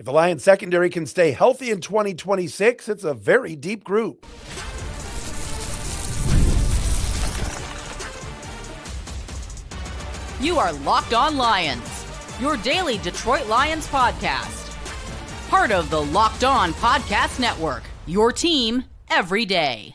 If the Lions secondary can stay healthy in 2026, it's a very deep group. You are Locked On Lions, your daily Detroit Lions podcast. Part of the Locked On Podcast Network, your team every day.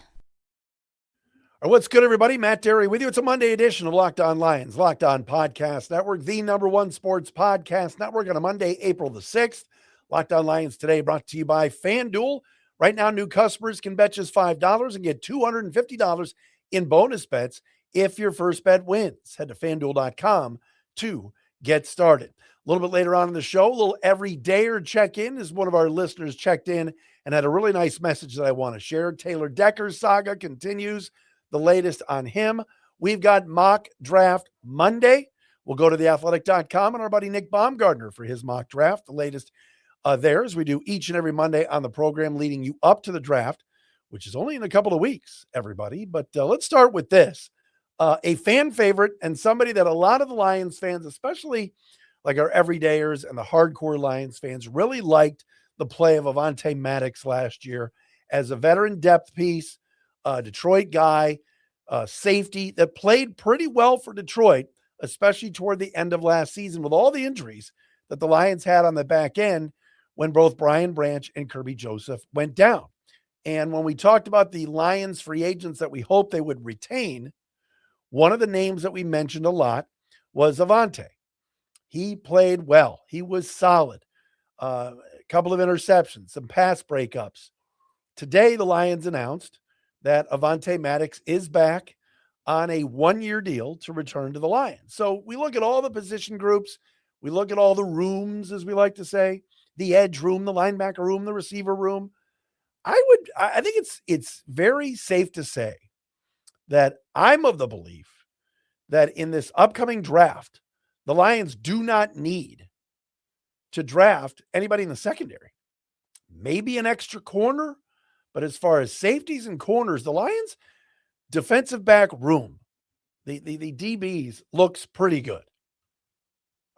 All right, what's good, everybody? Matt Dery with you. It's a Monday edition of Locked On Lions, Locked On Podcast Network, the #1 sports podcast network on a Monday, April the 6th. Locked On Lions today brought to you by FanDuel. Right now, new customers can bet just $5 and get $250 in bonus bets if your first bet wins. Head to FanDuel.com to get started. A little bit later on in the show, a little everydayer check-in as one of our listeners checked in and had a really nice message that I want to share. Taylor Decker's saga continues. The latest on him. We've got mock draft Monday. We'll go to theathletic.com and our buddy Nick Baumgardner for his mock draft. The latest there, as we do each and every Monday on the program leading you up to the draft, which is only in a couple of weeks, everybody. But let's start with this. A fan favorite and somebody that a lot of the Lions fans, especially like our everydayers and the hardcore Lions fans, really liked the play of Avonte Maddox last year as a veteran depth piece, Detroit guy, safety that played pretty well for Detroit, especially toward the end of last season with all the injuries that the Lions had on the back end when both Brian Branch and Kirby Joseph went down. And when we talked about the Lions free agents that we hoped they would retain, one of the names that we mentioned a lot was Avonte. He played well. He was solid. A couple of interceptions, some pass breakups. Today, the Lions announced that Avonte Maddox is back on a one-year deal to return to the Lions. So we look at all the position groups. We look at all the rooms, as we like to say, the edge room, the linebacker room, the receiver room. I think it's very safe to say that I'm of the belief that in this upcoming draft, the Lions do not need to draft anybody in the secondary. Maybe an extra corner, but as far as safeties and corners, the Lions defensive back room, the DBs looks pretty good.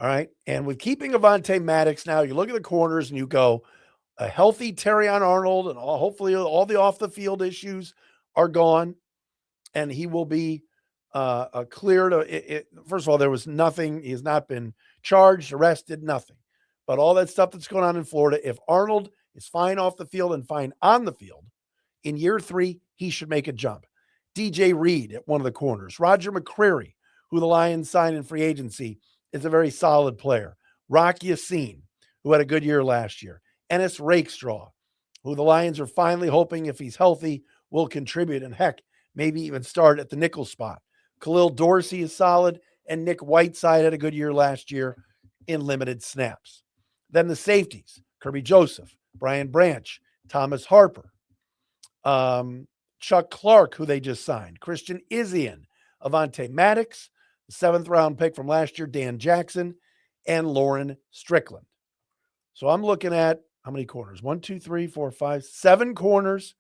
All right. And with keeping Avonte Maddox now, you look at the corners and you go, a healthy Terrion Arnold and hopefully all the off the field issues are gone. And he will be cleared. First of all, there was nothing. He has not been charged, arrested, nothing. But all that stuff that's going on in Florida, if Arnold is fine off the field and fine on the field, in year 3, he should make a jump. DJ Reed at one of the corners. Roger McCreary, who the Lions signed in free agency, is a very solid player. Izian, who had a good year last year. Ennis Rakestraw, who the Lions are finally hoping, if he's healthy, will contribute and heck, maybe even start at the nickel spot. Khalil Dorsey is solid, and Nick Whiteside had a good year last year in limited snaps. Then the safeties, Kirby Joseph, Brian Branch, Thomas Harper, Chuck Clark, who they just signed, Christian Izian, Avonte Maddox, the 7th-round pick from last year, Dan Jackson, and Lauren Strickland. So I'm looking at how many corners? 1, 2, 3, 4, 5, 7 corners.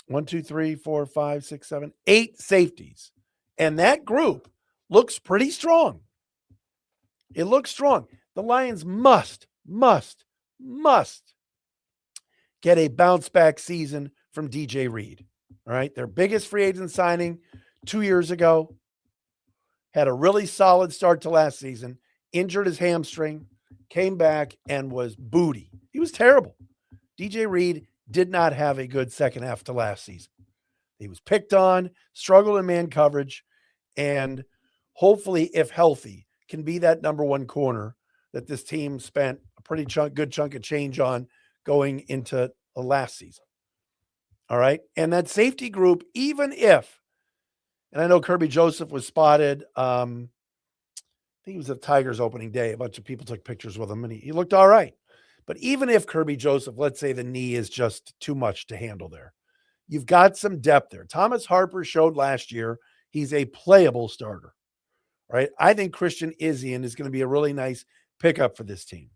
1, 2, 3, 4, 5, 6, 7, 8 safeties. And that group looks pretty strong. It looks strong. The Lions must get a bounce back season from DJ Reed. All right. Their biggest free agent signing 2 years ago. Had a really solid start to last season. Injured his hamstring. Came back and was booty. He was terrible. DJ Reed did not have a good second half to last season. He was picked on, struggled in man coverage, and hopefully, if healthy, can be that #1 corner that this team spent a pretty good chunk of change on going into the last season. All right. And that safety group, even if, and I know Kirby Joseph was spotted, I think it was the Tigers opening day. A bunch of people took pictures with him and he looked all right. But even if Kirby Joseph, let's say the knee is just too much to handle there, you've got some depth there. Thomas Harper showed last year he's a playable starter, right? I think Christian Izian is going to be a really nice pickup for this team.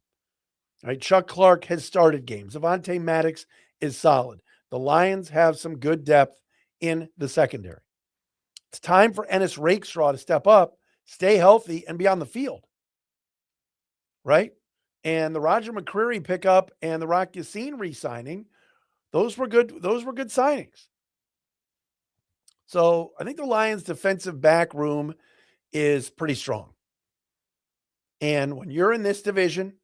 Right? Chuck Clark has started games. Avonte Maddox is solid. The Lions have some good depth in the secondary. It's time for Ennis Rakestraw to step up, stay healthy, and be on the field. Right? And the Roger McCreary pickup and the Rock Yassin re-signing, those were good signings. So I think the Lions' defensive back room is pretty strong. And when you're in this division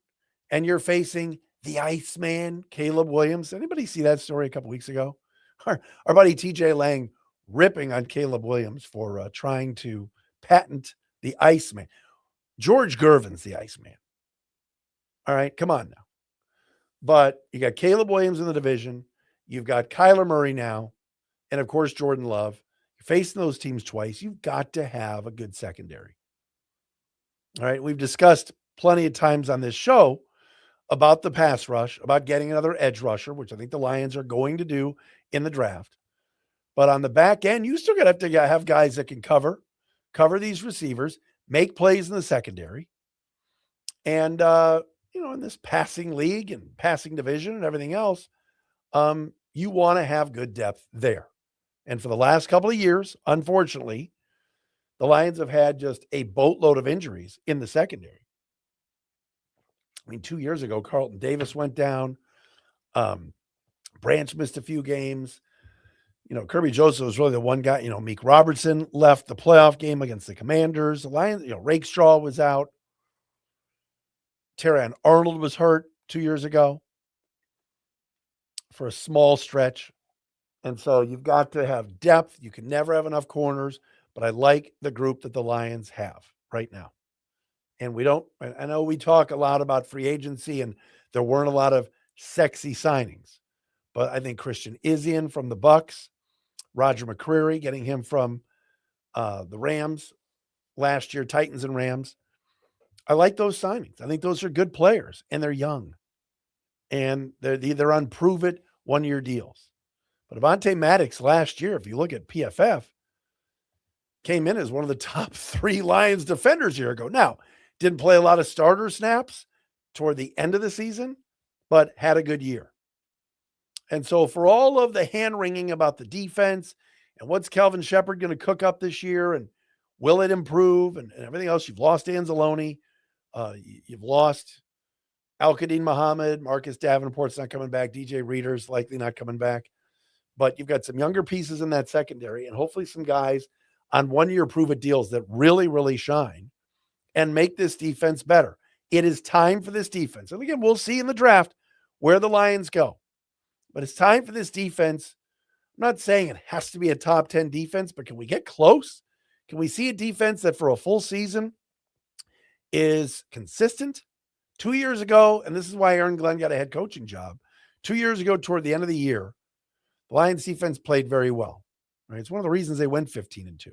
and you're facing the Iceman, Caleb Williams, anybody see that story a couple weeks ago? Our buddy TJ Lang ripping on Caleb Williams for trying to patent the Iceman. George Gervin's the Iceman. All right, come on now. But you got Caleb Williams in the division. You've got Kyler Murray now. And, of course, Jordan Love. You're facing those teams twice. You've got to have a good secondary. All right, we've discussed plenty of times on this show about the pass rush, about getting another edge rusher, which I think the Lions are going to do in the draft. But on the back end, you still got to have guys that can cover these receivers, make plays in the secondary. And, in this passing league and passing division and everything else, you want to have good depth there. And for the last couple of years, unfortunately, the Lions have had just a boatload of injuries in the secondary. I mean, 2 years ago, Carlton Davis went down. Branch missed a few games. Kirby Joseph was really the one guy. Meek Robertson left the playoff game against the Commanders. The Lions, Rakestraw was out. Terrion Arnold was hurt 2 years ago for a small stretch. And so you've got to have depth. You can never have enough corners, but I like the group that the Lions have right now. And I know we talk a lot about free agency and there weren't a lot of sexy signings, but I think Christian Izian from the Bucks, Roger McCreary, getting him from the Rams last year, Titans and Rams. I like those signings. I think those are good players, and they're young. And they're unproven one-year deals. But Avonte Maddox last year, if you look at PFF, came in as one of the top 3 Lions defenders a year ago. Now, didn't play a lot of starter snaps toward the end of the season, but had a good year. And so for all of the hand-wringing about the defense and what's Calvin Shepard going to cook up this year and will it improve and everything else, you've lost Anzalone. You've lost Al-Qadim Muhammad, Marcus Davenport's not coming back, DJ Reader's likely not coming back. But you've got some younger pieces in that secondary and hopefully some guys on one-year prove-it deals that really, really shine and make this defense better. It is time for this defense. And again, we'll see in the draft where the Lions go. But it's time for this defense. I'm not saying it has to be a top 10 defense, but can we get close? Can we see a defense that for a full season is consistent? 2 years ago, and this is why Aaron Glenn got a head coaching job. 2 years ago, toward the end of the year, the Lions defense played very well. Right? It's one of the reasons they went 15-2.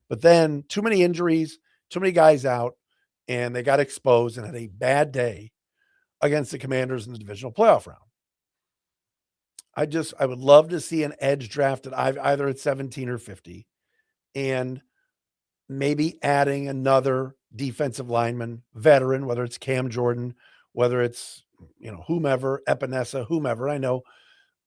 But then too many injuries, too many guys out, and they got exposed and had a bad day against the Commanders in the divisional playoff round. I would love to see an edge drafted either at 17 or 50 and maybe adding another defensive lineman, veteran, whether it's Cam Jordan, whether it's, whomever, Epinesa, whomever. I know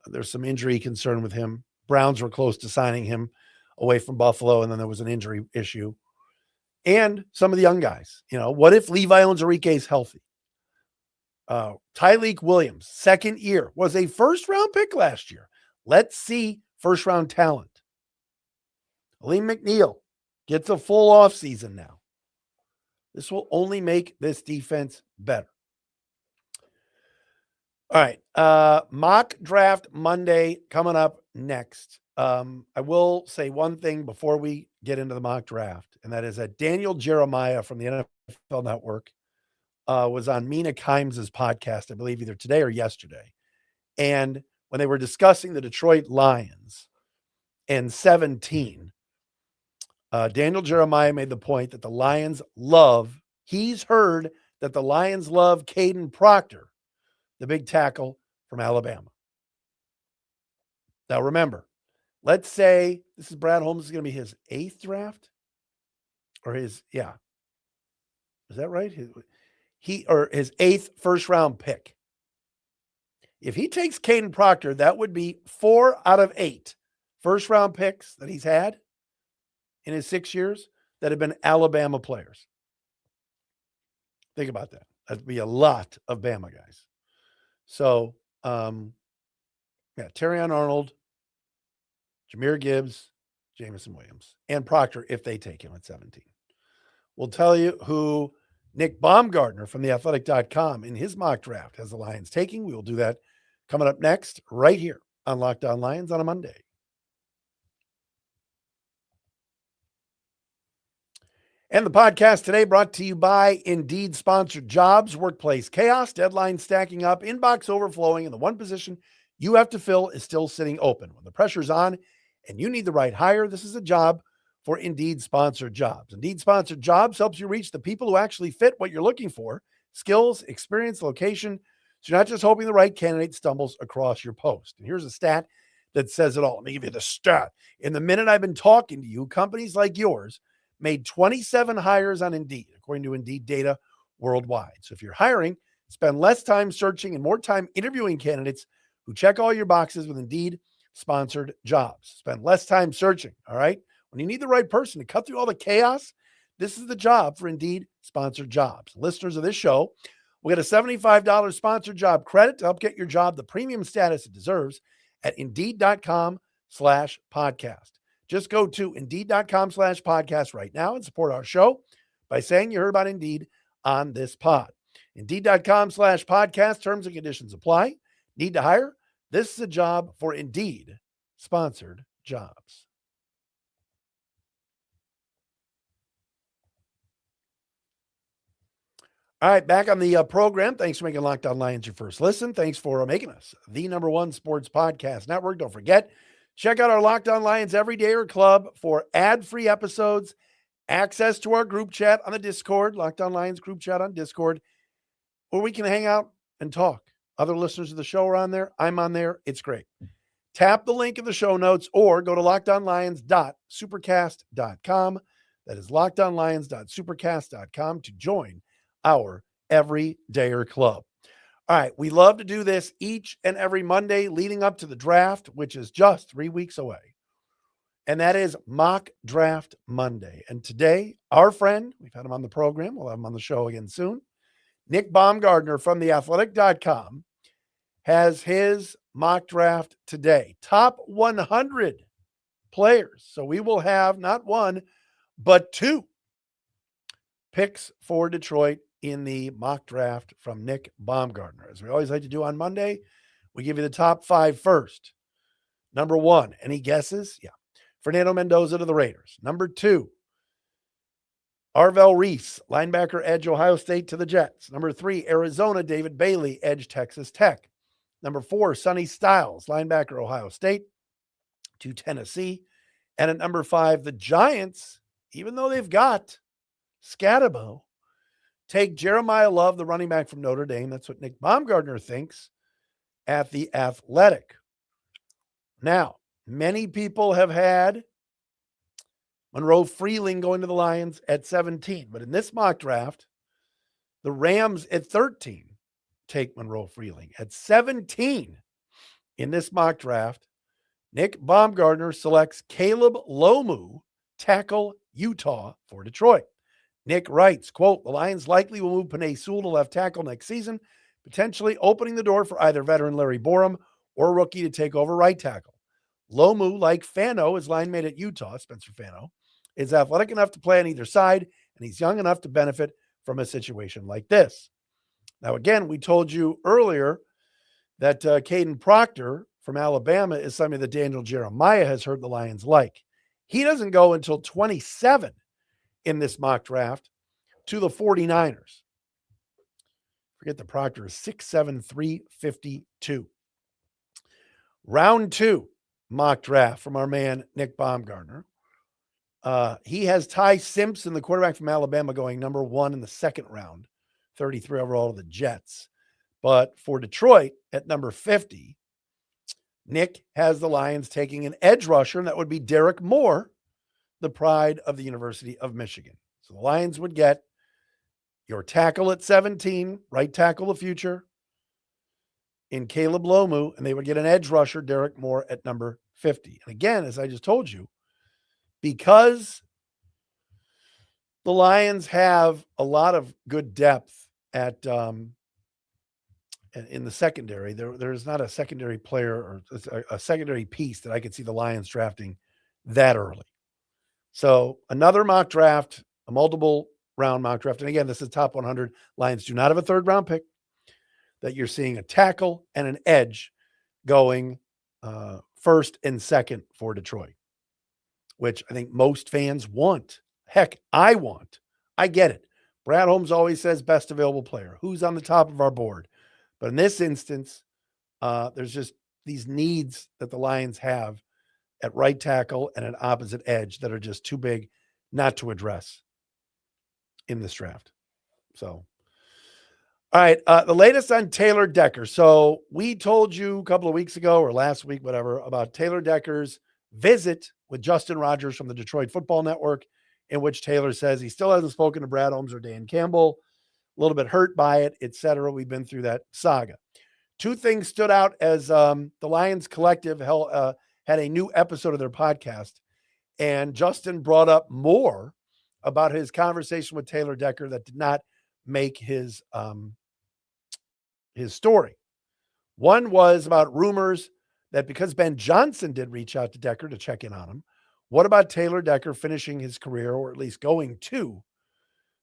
there's some injury concern with him. Browns were close to signing him away from Buffalo, and then there was an injury issue. And some of the young guys, what if Levi Onwuzurike is healthy? Tyleik Williams, second year, was a first-round pick last year. Let's see first-round talent. Aleem McNeil gets a full offseason now. This will only make this defense better. All right. Mock draft Monday coming up next. I will say one thing before we get into the mock draft, and that is that Daniel Jeremiah from the NFL Network was on Mina Kimes' podcast, I believe either today or yesterday. And when they were discussing the Detroit Lions in 17, Daniel Jeremiah made the point that the Lions he's heard that the Lions love Caden Proctor, the big tackle from Alabama. Now remember, let's say this is Brad Holmes is going to be his 8th draft or his. Is that right? His 8th first round pick. If he takes Caden Proctor, that would be 4 out of 8 first round picks that he's had in his 6 years that have been Alabama players. Think about that. That'd be a lot of Bama guys. So, Terrion, Arnold, Jahmyr Gibbs, Jamison Williams, and Proctor if they take him at 17. We'll tell you who Nick Baumgartner from theathletic.com in his mock draft has the Lions taking. We will do that coming up next right here on Locked On Lions on a Monday. And the podcast today brought to you by Indeed sponsored jobs, workplace chaos, deadlines stacking up, inbox overflowing, and the one position you have to fill is still sitting open. When the pressure's on and you need the right hire, this is a job for Indeed sponsored jobs. Indeed sponsored jobs helps you reach the people who actually fit what you're looking for, skills, experience, location. So you're not just hoping the right candidate stumbles across your post. And here's a stat that says it all. Let me give you the stat. In the minute I've been talking to you, companies like yours made 27 hires on Indeed, according to Indeed data worldwide. So if you're hiring, spend less time searching and more time interviewing candidates who check all your boxes with Indeed sponsored jobs. Spend less time searching, all right? When you need the right person to cut through all the chaos, this is the job for Indeed sponsored jobs. Listeners of this show will get a $75 sponsored job credit to help get your job the premium status it deserves at Indeed.com/podcast. Just go to Indeed.com/podcast right now and support our show by saying you heard about Indeed on this pod. Indeed.com/podcast. Terms and conditions apply. Need to hire? This is a job for Indeed sponsored jobs. All right, back on the program. Thanks for making Locked On Lions your first listen. Thanks for making us the #1 sports podcast network. Don't forget, check out our Locked On Lions Everydayer Club for ad-free episodes, access to our group chat on the Discord, Locked On Lions group chat on Discord, where we can hang out and talk. Other listeners of the show are on there. I'm on there. It's great. Tap the link in the show notes or go to lockedonlions.supercast.com. That is lockedonlions.supercast.com to join our Everydayer Club. All right, we love to do this each and every Monday leading up to the draft, which is just 3 weeks away. And that is Mock Draft Monday. And today, our friend, we've had him on the program, we'll have him on the show again soon, Nick Baumgartner from theathletic.com has his mock draft today. Top 100 players. So we will have not one, but two picks for Detroit in the mock draft from Nick Baumgartner. As we always like to do on Monday, we give you the top 5 first. Number 1, any guesses? Yeah. Fernando Mendoza to the Raiders. Number 2, Arvell Reese, linebacker, edge, Ohio State to the Jets. Number 3, Arizona, David Bailey, edge, Texas Tech. Number 4, Sonny Styles, linebacker, Ohio State to Tennessee. And at number 5, the Giants, even though they've got Scatabo, take Jeremiah Love, the running back from Notre Dame. That's what Nick Baumgartner thinks at the Athletic. Now, many people have had Monroe Freeling going to the Lions at 17. But in this mock draft, the Rams at 13 take Monroe Freeling. At 17 in this mock draft, Nick Baumgartner selects Caleb Lomu, tackle, Utah, for Detroit. Nick writes, quote, the Lions likely will move Penei Sewell to left tackle next season, potentially opening the door for either veteran Larry Borum or a rookie to take over right tackle. Lomu, like Fano, his line mate at Utah, Spencer Fano, is athletic enough to play on either side, and he's young enough to benefit from a situation like this. Now, again, we told you earlier that Caden Proctor from Alabama is something that Daniel Jeremiah has heard the Lions like. He doesn't go until 27 in this mock draft to the 49ers. Forget the Proctor is 6'7", 352. Round 2 mock draft from our man Nick Baumgartner. He has Ty Simpson, the quarterback from Alabama, going number 1 in the second round, 33 overall to the Jets. But for Detroit at number 50, Nick has the Lions taking an edge rusher, and that would be Derrick Moore, the pride of the University of Michigan. So the Lions would get your tackle at 17, right tackle of future, in Caleb Lomu, and they would get an edge rusher, Derrick Moore, at number 50. And again, as I just told you, because the Lions have a lot of good depth at in the secondary. There is not a secondary player or a secondary piece that I could see the Lions drafting that early. So another mock draft, a multiple round mock draft. And again, this is top 100. Lions do not have a third round pick. That you're seeing a tackle and an edge going first and second for Detroit, which I think most fans want. Heck, I want. I get it. Brad Holmes always says best available player. Who's on the top of our board? But in this instance, there's just these needs that the Lions have at right tackle and an opposite edge that are just too big not to address in this draft. So, all right, the latest on Taylor Decker. So we told you a couple of weeks ago or last week, whatever, about Taylor Decker's visit with Justin Rogers from the Detroit Football Network, in which Taylor says he still hasn't spoken to Brad Holmes or Dan Campbell, a little bit hurt by it, etc. We've been through that saga. Two things stood out as the Lions Collective had a new episode of their podcast, and Justin brought up more about his conversation with Taylor Decker that did not make his story. One was about rumors that because Ben Johnson did reach out to Decker to check in on him, what about Taylor Decker finishing his career, or at least going to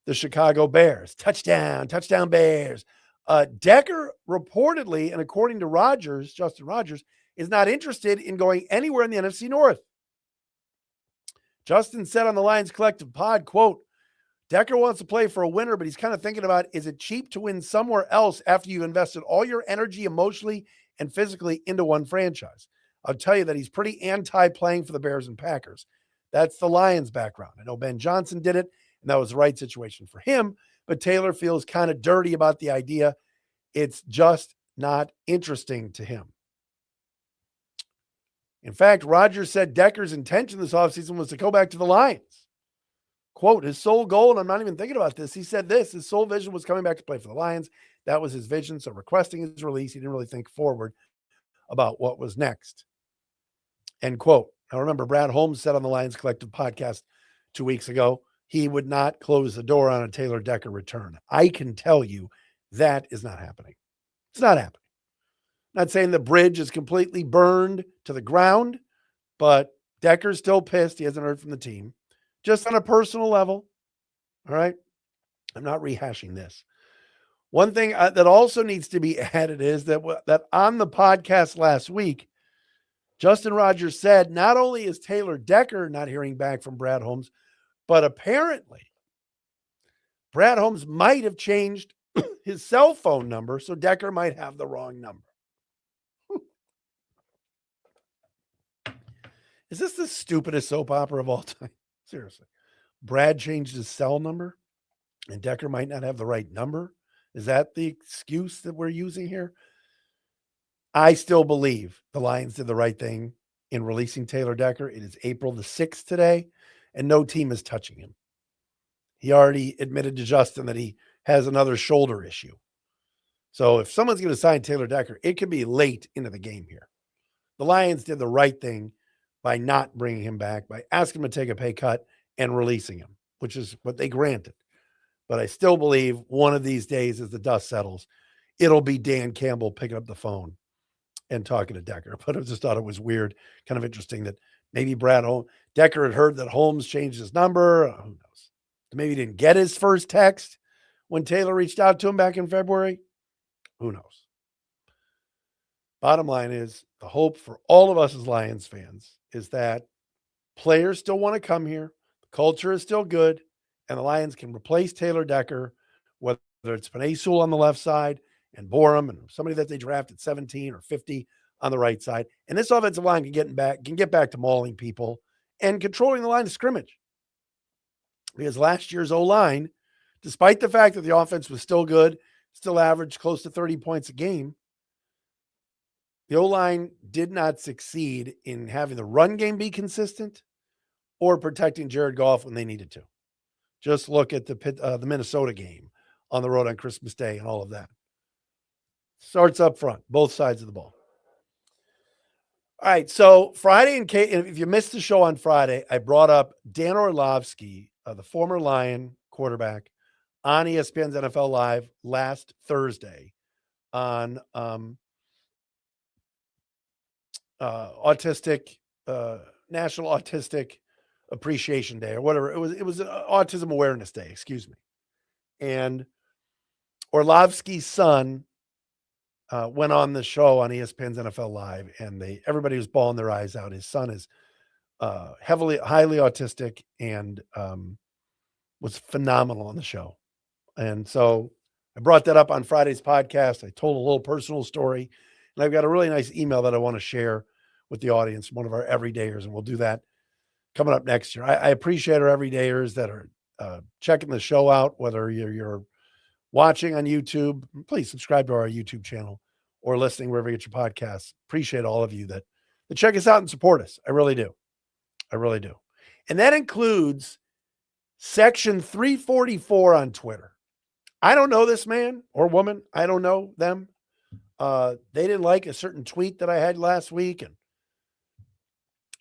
the Chicago Bears? Touchdown Bears. Decker reportedly, and according to Justin Rogers, is not interested in going anywhere in the NFC North. Justin said on the Lions Collective pod, quote, Decker wants to play for a winner, but he's kind of thinking about, is it cheap to win somewhere else after you've invested all your energy emotionally and physically into one franchise? I'll tell you that he's pretty anti-playing for the Bears and Packers. That's the Lions background. I know Ben Johnson did it, and that was the right situation for him, but Taylor feels kind of dirty about the idea. It's just not interesting to him. In fact, Rogers said Decker's intention this offseason was to go back to the Lions. Quote, his sole goal, and I'm not even thinking about this, he said this, his sole vision was coming back to play for the Lions. That was his vision. So requesting his release, he didn't really think forward about what was next. End quote. Now remember, Brad Holmes said on the Lions Collective podcast 2 weeks ago, he would not close the door on a Taylor Decker return. I can tell you that is not happening. It's not happening. Not saying the bridge is completely burned to the ground, but Decker's still pissed. He hasn't heard from the team. Just on a personal level. All right. I'm not rehashing this. One thing that also needs to be added is that on the podcast last week, Justin Rogers said not only is Taylor Decker not hearing back from Brad Holmes, but apparently Brad Holmes might have changed his cell phone number, so Decker might have the wrong number. Is this the stupidest soap opera of all time? Seriously. Brad changed his cell number and Decker might not have the right number. Is that the excuse that we're using here? I still believe the Lions did the right thing in releasing Taylor Decker. It is April the 6th today, and no team is touching him. He already admitted to Justin that he has another shoulder issue. So if someone's going to sign Taylor Decker, it could be late into the game here. The Lions did the right thing by not bringing him back, by asking him to take a pay cut and releasing him, which is what they granted. But I still believe one of these days, as the dust settles, it'll be Dan Campbell picking up the phone and talking to Decker. But I just thought it was weird, kind of interesting that maybe Decker had heard that Holmes changed his number. Who knows? Maybe he didn't get his first text when Taylor reached out to him back in February. Who knows? Bottom line is, the hope for all of us as Lions fans is that players still want to come here. The culture is still good. And the Lions can replace Taylor Decker, whether it's Penei Sewell on the left side and Borum and somebody that they drafted 17 or 50 on the right side. And this offensive line can get back to mauling people and controlling the line of scrimmage. Because last year's O-line, despite the fact that the offense was still good, still averaged close to 30 points a game, the O-line did not succeed in having the run game be consistent or protecting Jared Goff when they needed to. Just look at the Minnesota game on the road on Christmas Day and all of that. Starts up front, both sides of the ball. All right, so Friday, if you missed the show on Friday, I brought up Dan Orlovsky, the former Lion quarterback, on ESPN's NFL Live last Thursday on National Autistic Appreciation Day or whatever. It was Autism Awareness Day, excuse me. And Orlovsky's son went on the show on ESPN's NFL Live, and everybody was bawling their eyes out. His son is highly autistic and was phenomenal on the show. And so I brought that up on Friday's podcast. I told a little personal story, and I've got a really nice email that I want to share with the audience from one of our everydayers, and we'll do that coming up next year. I appreciate our everydayers that are checking the show out, whether you're watching on YouTube. Please subscribe to our YouTube channel or listening wherever you get your podcasts. Appreciate all of you that check us out and support us. I really do. I really do. And that includes Section 344 on Twitter. I don't know this man or woman. I don't know them. They didn't like a certain tweet that I had last week and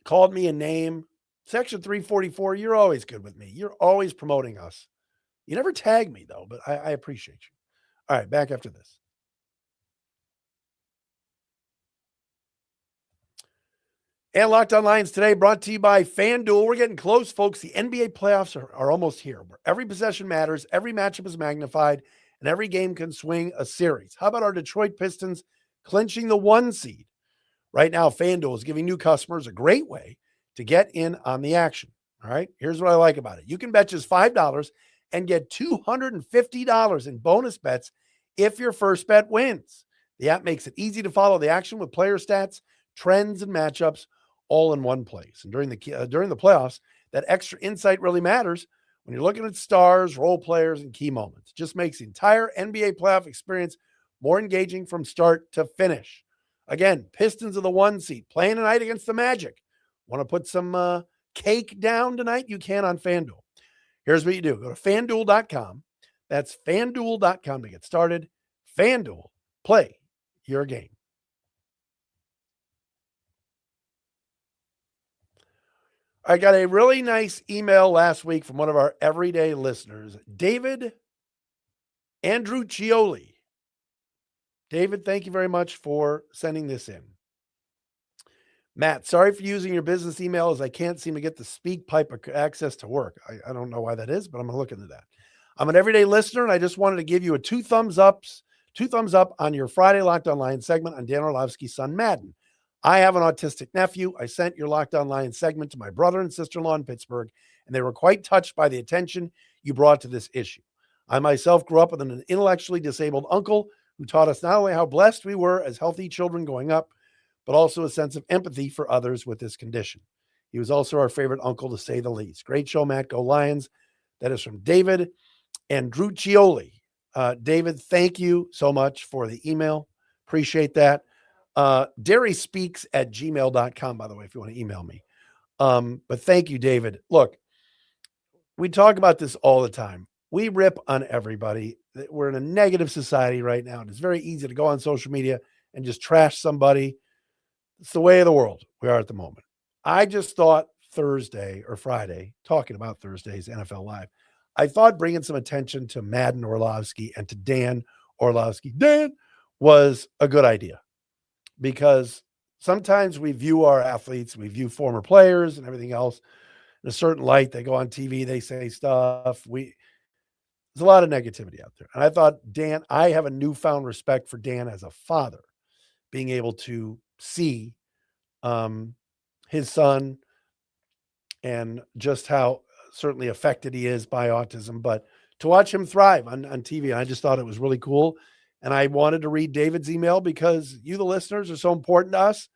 called me a name. Section 344, you're always good with me. You're always promoting us. You never tag me, though, but I appreciate you. All right, back after this. And Locked On Lions today brought to you by FanDuel. We're getting close, folks. The NBA playoffs are almost here, where every possession matters, every matchup is magnified, and every game can swing a series. How about our Detroit Pistons clinching the 1 seed? Right now, FanDuel is giving new customers a great way to get in on the action. All right, here's what I like about it. You can bet just $5 and get $250 in bonus bets if your first bet wins. The app makes it easy to follow the action with player stats, trends, and matchups all in one place. And during the playoffs, that extra insight really matters when you're looking at stars, role players, and key moments. It just makes the entire NBA playoff experience more engaging from start to finish. Again, Pistons are the 1 seed, playing tonight against the Magic. Want to put some cake down tonight? You can on FanDuel. Here's what you do. Go to FanDuel.com. That's FanDuel.com to get started. FanDuel, play your game. I got a really nice email last week from one of our everyday listeners, David Andruccioli. David, thank you very much for sending this in. Matt, sorry for using your business email as I can't seem to get the SpeakPipe access to work. I don't know why that is, but I'm going to look into that. I'm an everyday listener, and I just wanted to give you a two thumbs up on your Friday Locked On Lions segment on Dan Orlovsky's son, Madden. I have an autistic nephew. I sent your Locked On Lions segment to my brother and sister-in-law in Pittsburgh, and they were quite touched by the attention you brought to this issue. I myself grew up with an intellectually disabled uncle who taught us not only how blessed we were as healthy children growing up, but also a sense of empathy for others with this condition. He was also our favorite uncle, to say the least. Great show, Matt. Go Lions. That is from David Andruccioli. David, thank you so much for the email. Appreciate that. Dery speaks at gmail.com, by the way, if you want to email me. But thank you, David. Look, we talk about this all the time. We rip on everybody. We're in a negative society right now. And it's very easy to go on social media and just trash somebody. It's the way of the world we are at the moment. I just thought Thursday or Friday, talking about Thursday's NFL Live, I thought bringing some attention to Madden Orlovsky and to Dan Orlovsky. Dan was a good idea, because sometimes we view our athletes, we view former players and everything else in a certain light. They go on TV, they say stuff. There's a lot of negativity out there. And I thought, Dan, I have a newfound respect for Dan as a father, being able to see his son and just how certainly affected he is by autism, but to watch him thrive on TV. I just thought it was really cool. And I wanted to read David's email because you, the listeners, are so important to us,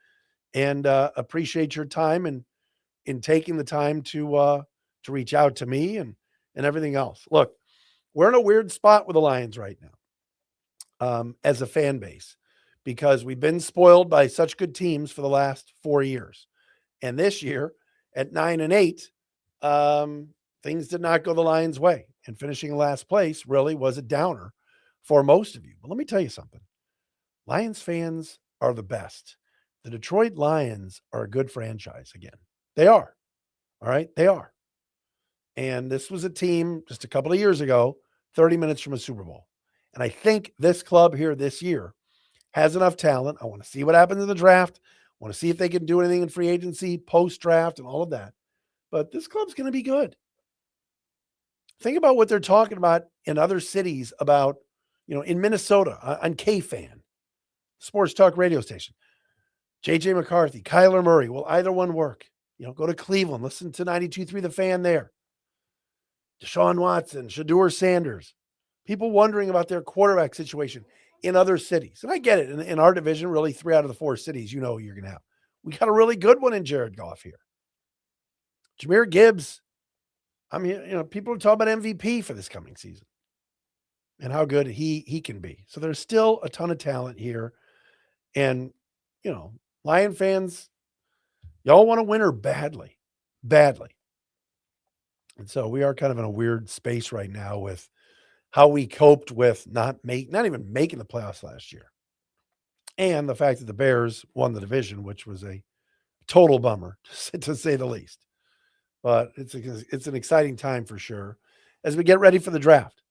and appreciate your time and in taking the time to reach out to me and everything else. Look, we're in a weird spot with the Lions right now as a fan base, because we've been spoiled by such good teams for the last 4 years. And this year at 9-8, things did not go the Lions' way. And finishing in last place really was a downer for most of you. But let me tell you something. Lions fans are the best. The Detroit Lions are a good franchise again. They are. All right? They are. And this was a team just a couple of years ago 30 minutes from a Super Bowl. And I think this club here this year has enough talent. I want to see what happens in the draft. I want to see if they can do anything in free agency, post-draft, and all of that. But this club's going to be good. Think about what they're talking about in other cities about, in Minnesota on K-Fan, sports talk radio station. J.J. McCarthy, Kyler Murray, will either one work? Go to Cleveland, listen to 92.3 The Fan there. Deshaun Watson, Shedeur Sanders. People wondering about their quarterback situation in other cities. And I get it. In our division, really 3 out of the 4 cities, you're going to have. We got a really good one in Jared Goff here. Jahmyr Gibbs. People are talking about MVP for this coming season and how good he can be. So there's still a ton of talent here. And, Lion fans, y'all want to win her badly. And so we are kind of in a weird space right now with how we coped with not even making the playoffs last year. And the fact that the Bears won the division, which was a total bummer, to say the least. But it's an exciting time for sure as we get ready for the draft.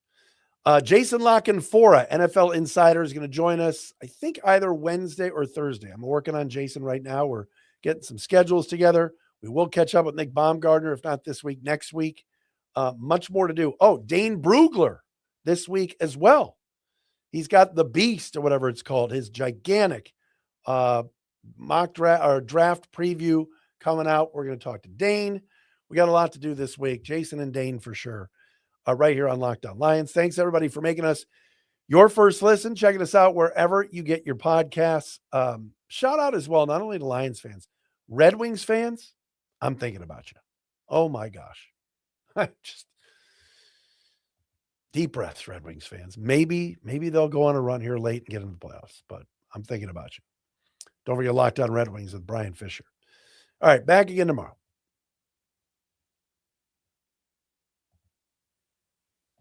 Jason Lockenfora, NFL Insider, is going to join us, I think, either Wednesday or Thursday. I'm working on Jason right now. We're getting some schedules together. We will catch up with Nick Baumgardner, if not this week, next week. Much more to do. Oh, Dane Brugler this week as well. He's got the Beast, or whatever it's called, his gigantic mock draft or draft preview coming out. We're going to talk to Dane. We got a lot to do this week. Jason and Dane for sure. Right here on Locked On Lions. Thanks, everybody, for making us your first listen, checking us out wherever you get your podcasts. Shout out as well, not only to Lions fans, Red Wings fans, I'm thinking about you. Oh, my gosh. Just deep breaths, Red Wings fans. Maybe they'll go on a run here late and get into the playoffs, but I'm thinking about you. Don't forget Locked On Red Wings with Brian Fisher. All right, back again tomorrow.